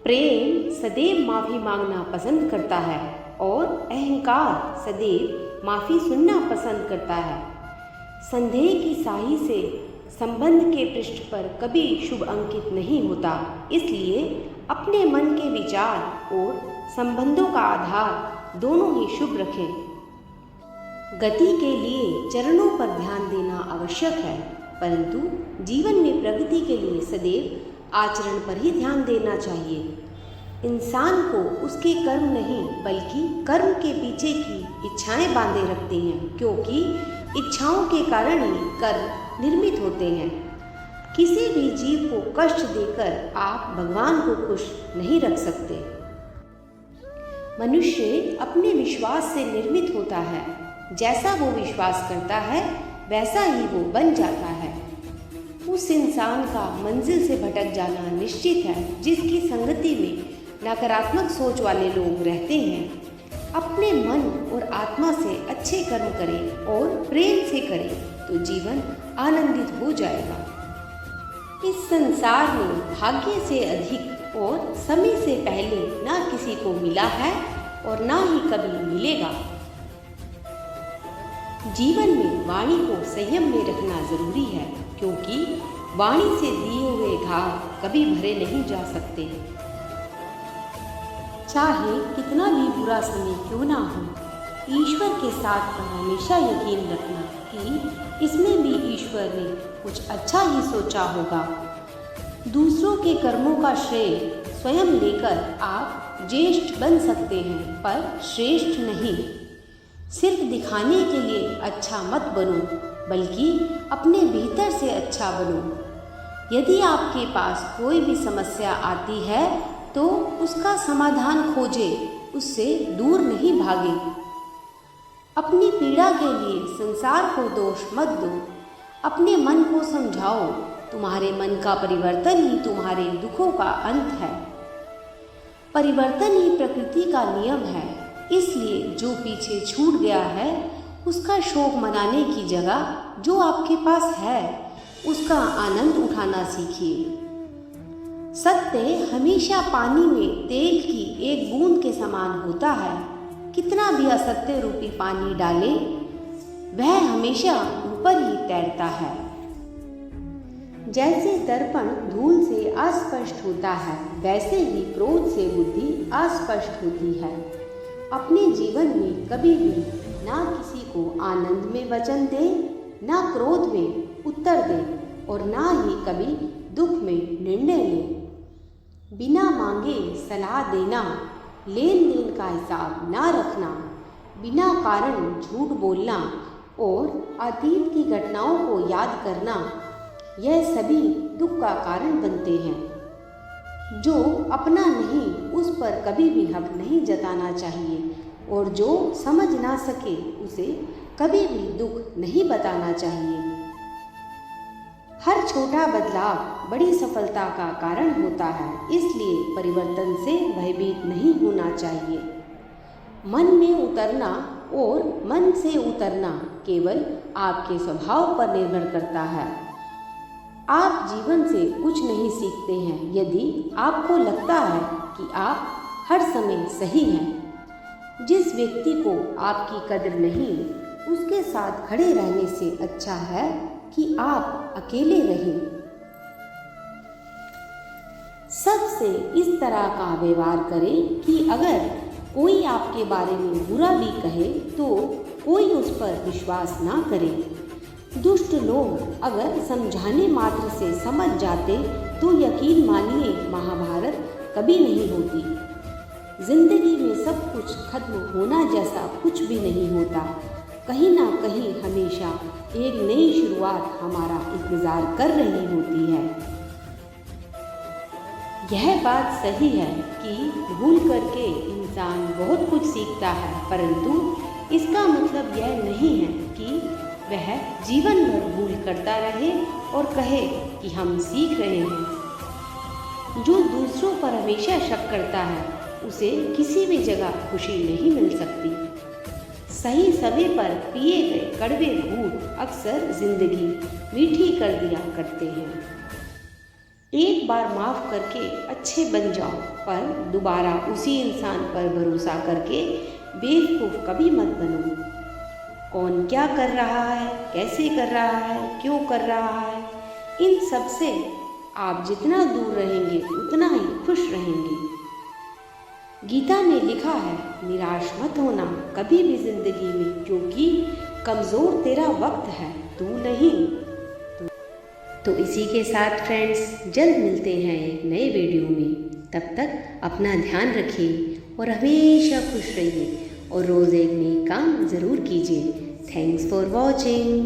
प्रेम सदैव माफ़ी मांगना पसंद करता है और अहंकार सदैव माफ़ी सुनना पसंद करता है। संदेह की स्याही से संबंध के पृष्ठ पर कभी शुभ अंकित नहीं होता, इसलिए अपने मन के विचार और संबंधों का आधार दोनों ही शुभ रखें। गति के लिए चरणों पर ध्यान देना आवश्यक है, परंतु जीवन में प्रगति के लिए सदैव आचरण पर ही ध्यान देना चाहिए। इंसान को उसके कर्म नहीं बल्कि कर्म के पीछे की इच्छाएं बांधे रखती हैं, क्योंकि इच्छाओं के कारण ही कर्म निर्मित होते हैं। किसी भी जीव को कष्ट देकर आप भगवान को खुश नहीं रख सकते। मनुष्य अपने विश्वास से निर्मित होता है, जैसा वो विश्वास करता है वैसा ही वो बन जाता है। उस इंसान का मंजिल से भटक जाना निश्चित है जिसकी संगति में नकारात्मक सोच वाले लोग रहते हैं। अपने मन और आत्मा से अच्छे कर्म करें और प्रेम से करें तो जीवन आनंदित हो जाएगा। इस संसार में भाग्य से अधिक और समय से पहले ना किसी को मिला है और ना ही कभी मिलेगा। जीवन में वाणी को संयम में रखना जरूरी है, क्योंकि वाणी से दिए हुए घाव कभी भरे नहीं जा सकते। चाहे कितना भी बुरा समय क्यों ना हो, ईश्वर के साथ पर हमेशा यकीन रखना कि इसमें भी ईश्वर ने कुछ अच्छा ही सोचा होगा। दूसरों के कर्मों का श्रेय स्वयं लेकर आप ज्येष्ठ बन सकते हैं, पर श्रेष्ठ नहीं। सिर्फ दिखाने के लिए अच्छा मत बनो, बल्कि अपने भीतर से अच्छा बनो। यदि आपके पास कोई भी समस्या आती है तो उसका समाधान खोजे, उससे दूर नहीं भागे। अपनी पीड़ा के लिए संसार को दोष मत दो, अपने मन को समझाओ। तुम्हारे मन का परिवर्तन ही तुम्हारे दुखों का अंत है। परिवर्तन ही प्रकृति का नियम है, इसलिए जो पीछे छूट गया है उसका शोक मनाने की जगह जो आपके पास है उसका आनंद उठाना सीखिए। सत्य हमेशा पानी में तेल की एक बूंद के समान होता है। कितना भी असत्य रूपी पानी डाले वह हमेशा ऊपर ही तैरता है। जैसे दर्पण धूल से अस्पष्ट होता है, वैसे ही क्रोध से बुद्धि अस्पष्ट होती है। अपने जीवन में कभी भी ना किसी को आनंद में वचन दे, ना क्रोध में उत्तर दे और ना ही कभी दुख में निर्णय ले। बिना मांगे सलाह देना, लेन देन का हिसाब ना रखना, बिना कारण झूठ बोलना और अतीत की घटनाओं को याद करना, यह सभी दुख का कारण बनते हैं। जो अपना नहीं उस पर कभी भी हक नहीं जताना चाहिए और जो समझ ना सके उसे कभी भी दुख नहीं बताना चाहिए। हर छोटा बदलाव बड़ी सफलता का कारण होता है, इसलिए परिवर्तन से भयभीत नहीं होना चाहिए। मन में उतरना और मन से उतरना केवल आपके स्वभाव पर निर्भर करता है। आप जीवन से कुछ नहीं सीखते हैं यदि आपको लगता है कि आप हर समय सही हैं। जिस व्यक्ति को आपकी कदर नहीं, उसके साथ खड़े रहने से अच्छा है कि आप अकेले रहें। सबसे इस तरह का व्यवहार करें कि अगर कोई आपके बारे में बुरा भी कहे तो कोई उस पर विश्वास ना करे। दुष्ट लोग अगर समझाने मात्र से समझ जाते तो यकीन मानिए महाभारत कभी नहीं होती। जिंदगी में सब कुछ खत्म होना जैसा कुछ भी नहीं होता। कहीं ना कहीं हमेशा एक नई शुरुआत हमारा इंतजार कर रही होती है। यह बात सही है कि भूल करके इंसान बहुत कुछ सीखता है, परंतु इसका मतलब यह नहीं है कि वह जीवन भर भूल करता रहे और कहे कि हम सीख रहे हैं। जो दूसरों पर हमेशा शक करता है उसे किसी भी जगह खुशी नहीं मिल सकती। सही समय पर पिए गए कड़वे घूंट अक्सर जिंदगी मीठी कर दिया करते हैं। एक बार माफ़ करके अच्छे बन जाओ, पर दोबारा उसी इंसान पर भरोसा करके बेवकूफ़ कभी मत बनो। कौन क्या कर रहा है, कैसे कर रहा है, क्यों कर रहा है, इन सब से आप जितना दूर रहेंगे उतना ही खुश रहेंगे। गीता में लिखा है, निराश मत होना कभी भी ज़िंदगी में, क्योंकि कमज़ोर तेरा वक्त है, तू नहीं। तो इसी के साथ फ्रेंड्स, जल्द मिलते हैं एक नए वीडियो में। तब तक अपना ध्यान रखिए और हमेशा खुश रहिए और रोज़ एक नई काम ज़रूर कीजिए। Thanks for watching.